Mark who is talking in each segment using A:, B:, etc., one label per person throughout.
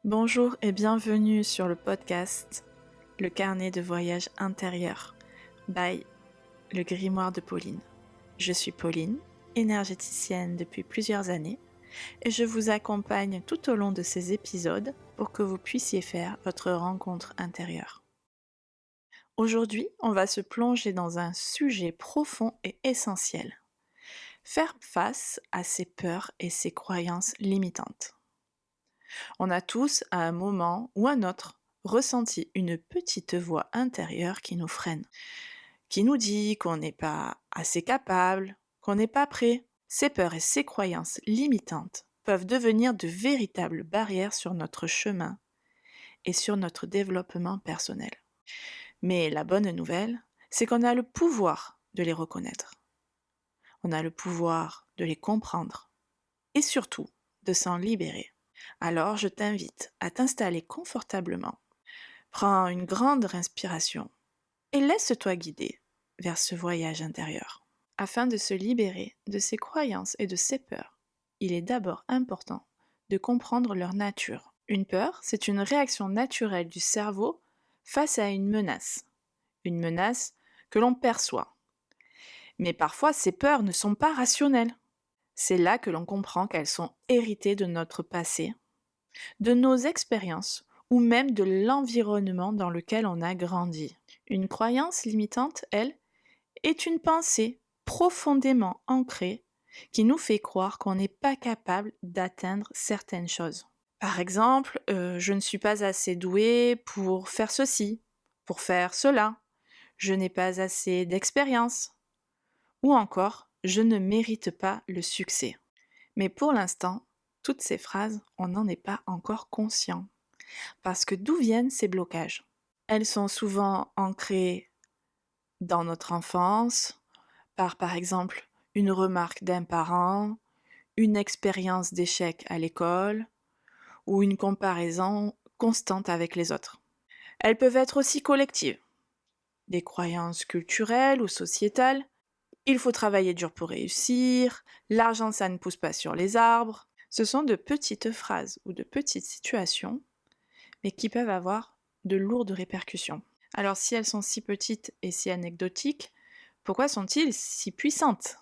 A: Bonjour et bienvenue sur le podcast Le carnet de voyage intérieur by Le Grimoire de Pauline. Je suis Pauline, énergéticienne depuis plusieurs années et je vous accompagne tout au long de ces épisodes pour que vous puissiez faire votre rencontre intérieure. Aujourd'hui, on va se plonger dans un sujet profond et essentiel. Faire face à ses peurs et ses croyances limitantes. On a tous, à un moment ou un autre, ressenti une petite voix intérieure qui nous freine, qui nous dit qu'on n'est pas assez capable, qu'on n'est pas prêt. Ces peurs et ces croyances limitantes peuvent devenir de véritables barrières sur notre chemin et sur notre développement personnel. Mais la bonne nouvelle, c'est qu'on a le pouvoir de les reconnaître. On a le pouvoir de les comprendre et surtout de s'en libérer. Alors je t'invite à t'installer confortablement. Prends une grande respiration et laisse-toi guider vers ce voyage intérieur. Afin de se libérer de ses croyances et de ses peurs, il est d'abord important de comprendre leur nature. Une peur, c'est une réaction naturelle du cerveau face à une menace que l'on perçoit. Mais parfois, ces peurs ne sont pas rationnelles. C'est là que l'on comprend qu'elles sont héritées de notre passé, de nos expériences ou même de l'environnement dans lequel on a grandi. Une croyance limitante, elle, est une pensée profondément ancrée qui nous fait croire qu'on n'est pas capable d'atteindre certaines choses. Par exemple, je ne suis pas assez doué pour faire ceci, pour faire cela, je n'ai pas assez d'expérience, ou encore, je ne mérite pas le succès. Mais pour l'instant, toutes ces phrases, on n'en est pas encore conscient. Parce que d'où viennent ces blocages? Elles sont souvent ancrées dans notre enfance, par exemple une remarque d'un parent, une expérience d'échec à l'école ou une comparaison constante avec les autres. Elles peuvent être aussi collectives, des croyances culturelles ou sociétales. Il faut travailler dur pour réussir, l'argent ça ne pousse pas sur les arbres. Ce sont de petites phrases ou de petites situations, mais qui peuvent avoir de lourdes répercussions. Alors si elles sont si petites et si anecdotiques, pourquoi sont-ils si puissantes?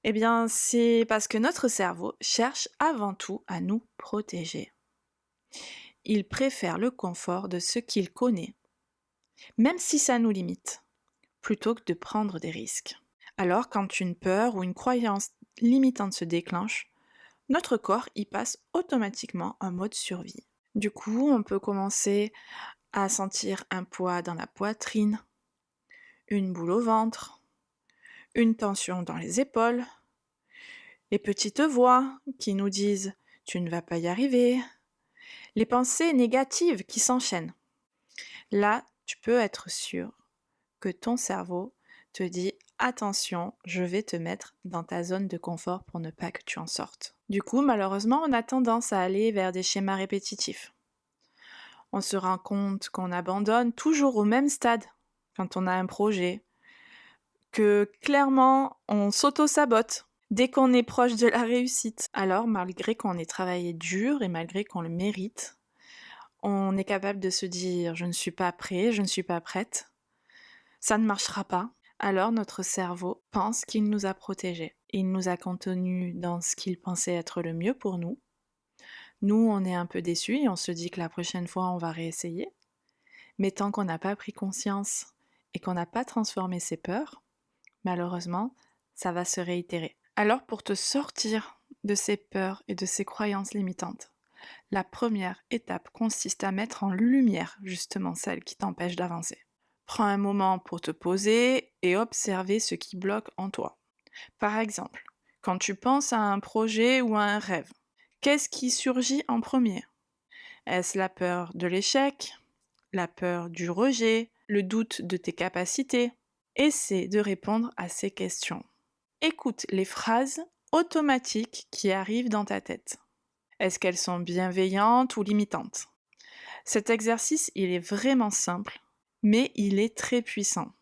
A: Eh bien, c'est parce que notre cerveau cherche avant tout à nous protéger. Il préfère le confort de ce qu'il connaît, même si ça nous limite, plutôt que de prendre des risques. Alors, quand une peur ou une croyance limitante se déclenche, notre corps y passe automatiquement en mode survie. Du coup, on peut commencer à sentir un poids dans la poitrine, une boule au ventre, une tension dans les épaules, les petites voix qui nous disent « tu ne vas pas y arriver », les pensées négatives qui s'enchaînent. Là, tu peux être sûr que ton cerveau te dit « attention, je vais te mettre dans ta zone de confort pour ne pas que tu en sortes ». Du coup, malheureusement, on a tendance à aller vers des schémas répétitifs. On se rend compte qu'on abandonne toujours au même stade quand on a un projet, que clairement on s'auto-sabote dès qu'on est proche de la réussite. Alors malgré qu'on ait travaillé dur et malgré qu'on le mérite, on est capable de se dire je ne suis pas prêt, je ne suis pas prête, ça ne marchera pas. Alors notre cerveau pense qu'il nous a protégés. Il nous a contenus dans ce qu'il pensait être le mieux pour nous. Nous, on est un peu déçus et on se dit que la prochaine fois, on va réessayer. Mais tant qu'on n'a pas pris conscience et qu'on n'a pas transformé ses peurs, malheureusement, ça va se réitérer. Alors pour te sortir de ces peurs et de ces croyances limitantes, la première étape consiste à mettre en lumière justement celles qui t'empêchent d'avancer. Prends un moment pour te poser et observer ce qui bloque en toi. Par exemple, quand tu penses à un projet ou à un rêve, qu'est-ce qui surgit en premier? Est-ce la peur de l'échec, la peur du rejet, le doute de tes capacités? Essaie de répondre à ces questions. Écoute les phrases automatiques qui arrivent dans ta tête. Est-ce qu'elles sont bienveillantes ou limitantes? Cet exercice, il est vraiment simple, mais il est très puissant.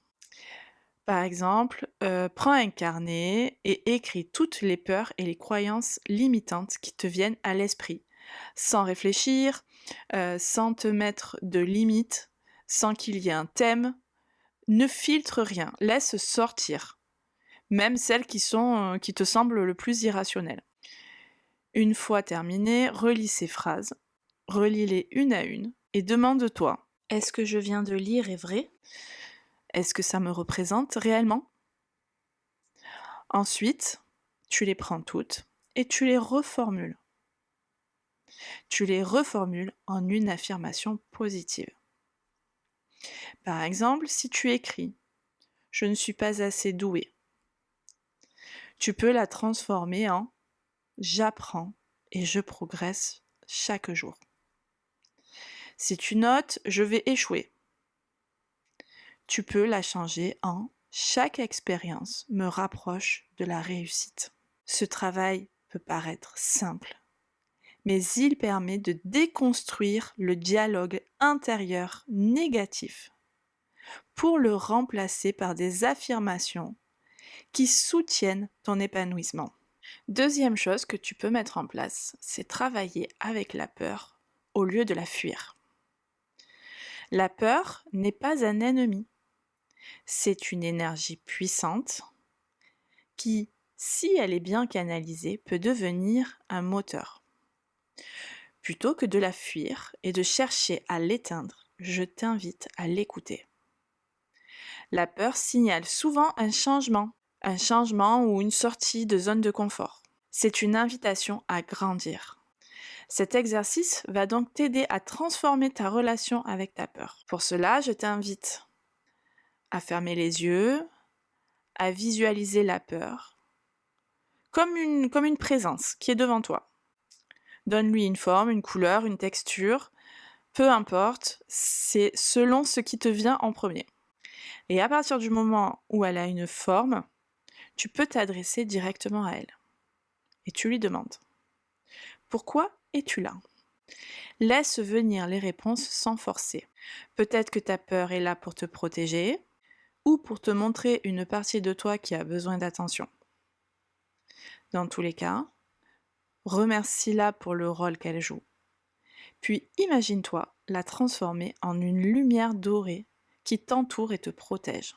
A: Par exemple, prends un carnet et écris toutes les peurs et les croyances limitantes qui te viennent à l'esprit. sans réfléchir, sans te mettre de limites, sans qu'il y ait un thème. Ne filtre rien, laisse sortir, même celles qui te semblent le plus irrationnelles. Une fois terminé, relis ces phrases, relis-les une à une et demande-toi: est-ce que je viens de lire est vrai? Est-ce que ça me représente réellement? Ensuite, tu les prends toutes et tu les reformules. Tu les reformules en une affirmation positive. Par exemple, si tu écris « Je ne suis pas assez doué », tu peux la transformer en « J'apprends et je progresse chaque jour ». Si tu notes « Je vais échouer », tu peux la changer en « Chaque expérience me rapproche de la réussite ». Ce travail peut paraître simple, mais il permet de déconstruire le dialogue intérieur négatif pour le remplacer par des affirmations qui soutiennent ton épanouissement. Deuxième chose que tu peux mettre en place, c'est travailler avec la peur au lieu de la fuir. La peur n'est pas un ennemi, c'est une énergie puissante qui, si elle est bien canalisée, peut devenir un moteur. Plutôt que de la fuir et de chercher à l'éteindre, je t'invite à l'écouter. La peur signale souvent un changement ou une sortie de zone de confort. C'est une invitation à grandir. Cet exercice va donc t'aider à transformer ta relation avec ta peur. Pour cela, je t'invite à fermer les yeux, à visualiser la peur, comme une présence qui est devant toi. Donne-lui une forme, une couleur, une texture, peu importe, c'est selon ce qui te vient en premier. Et à partir du moment où elle a une forme, tu peux t'adresser directement à elle. Et tu lui demandes: pourquoi es-tu là? Laisse venir les réponses sans forcer. Peut-être que ta peur est là pour te protéger ou pour te montrer une partie de toi qui a besoin d'attention. Dans tous les cas, remercie-la pour le rôle qu'elle joue. Puis imagine-toi la transformer en une lumière dorée qui t'entoure et te protège.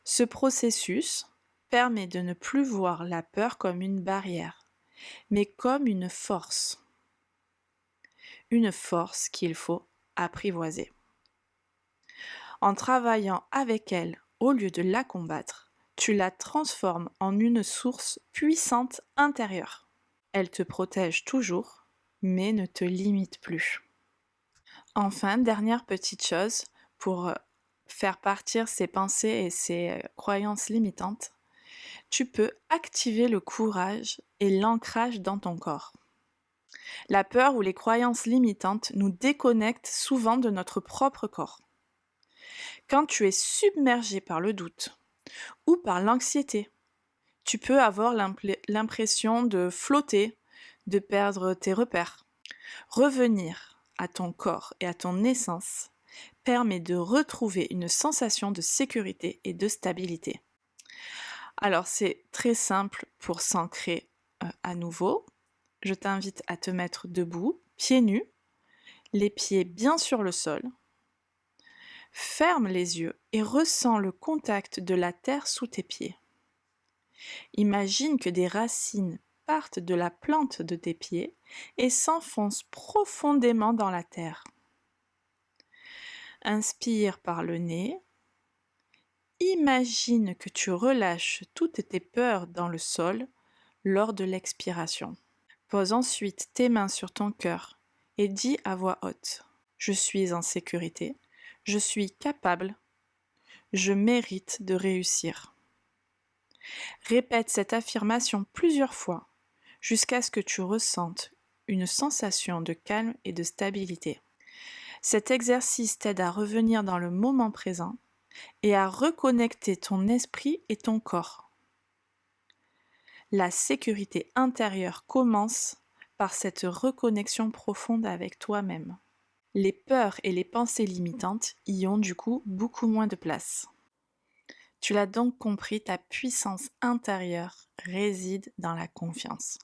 A: Ce processus permet de ne plus voir la peur comme une barrière, mais comme une force qu'il faut apprivoiser. En travaillant avec elle au lieu de la combattre, tu la transformes en une source puissante intérieure. Elle te protège toujours, mais ne te limite plus. Enfin, dernière petite chose pour faire partir ces pensées et ces croyances limitantes, tu peux activer le courage et l'ancrage dans ton corps. La peur ou les croyances limitantes nous déconnectent souvent de notre propre corps. Quand tu es submergé par le doute ou par l'anxiété, tu peux avoir l'impression de flotter, de perdre tes repères. Revenir à ton corps et à ton essence permet de retrouver une sensation de sécurité et de stabilité. Alors c'est très simple pour s'ancrer à nouveau. Je t'invite à te mettre debout, pieds nus, les pieds bien sur le sol. Ferme les yeux et ressens le contact de la terre sous tes pieds. Imagine que des racines partent de la plante de tes pieds et s'enfoncent profondément dans la terre. Inspire par le nez. Imagine que tu relâches toutes tes peurs dans le sol lors de l'expiration. Pose ensuite tes mains sur ton cœur et dis à voix haute: je suis en sécurité, je suis capable, je mérite de réussir. Répète cette affirmation plusieurs fois jusqu'à ce que tu ressentes une sensation de calme et de stabilité. Cet exercice t'aide à revenir dans le moment présent et à reconnecter ton esprit et ton corps. La sécurité intérieure commence par cette reconnexion profonde avec toi-même. Les peurs et les pensées limitantes y ont du coup beaucoup moins de place. Tu l'as donc compris, ta puissance intérieure réside dans la confiance.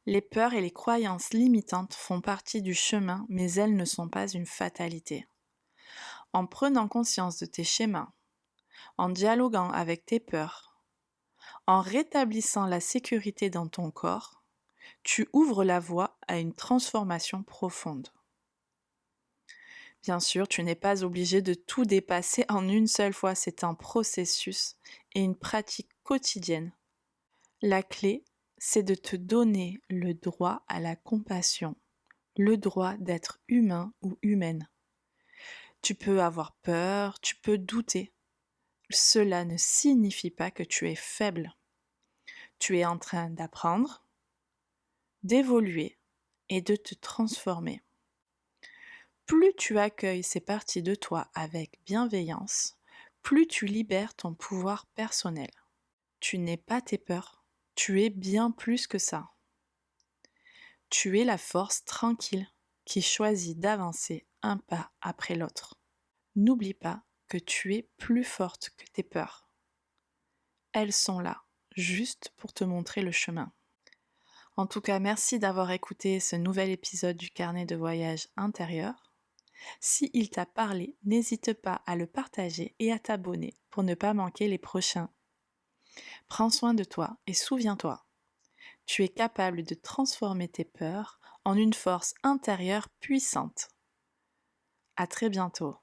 A: Les peurs et les croyances limitantes font partie du chemin, mais elles ne sont pas une fatalité. En prenant conscience de tes schémas, en dialoguant avec tes peurs, en rétablissant la sécurité dans ton corps, tu ouvres la voie à une transformation profonde. Bien sûr, tu n'es pas obligé de tout dépasser en une seule fois, c'est un processus et une pratique quotidienne. La clé, c'est de te donner le droit à la compassion, le droit d'être humain ou humaine. Tu peux avoir peur, tu peux douter. Cela ne signifie pas que tu es faible. Tu es en train d'apprendre, d'évoluer et de te transformer. Plus tu accueilles ces parties de toi avec bienveillance, plus tu libères ton pouvoir personnel. Tu n'es pas tes peurs, tu es bien plus que ça. Tu es la force tranquille qui choisit d'avancer un pas après l'autre. N'oublie pas que tu es plus forte que tes peurs. Elles sont là, juste pour te montrer le chemin. En tout cas, merci d'avoir écouté ce nouvel épisode du carnet de voyage intérieur. Si il t'a parlé, n'hésite pas à le partager et à t'abonner pour ne pas manquer les prochains. Prends soin de toi et souviens-toi, tu es capable de transformer tes peurs en une force intérieure puissante. À très bientôt.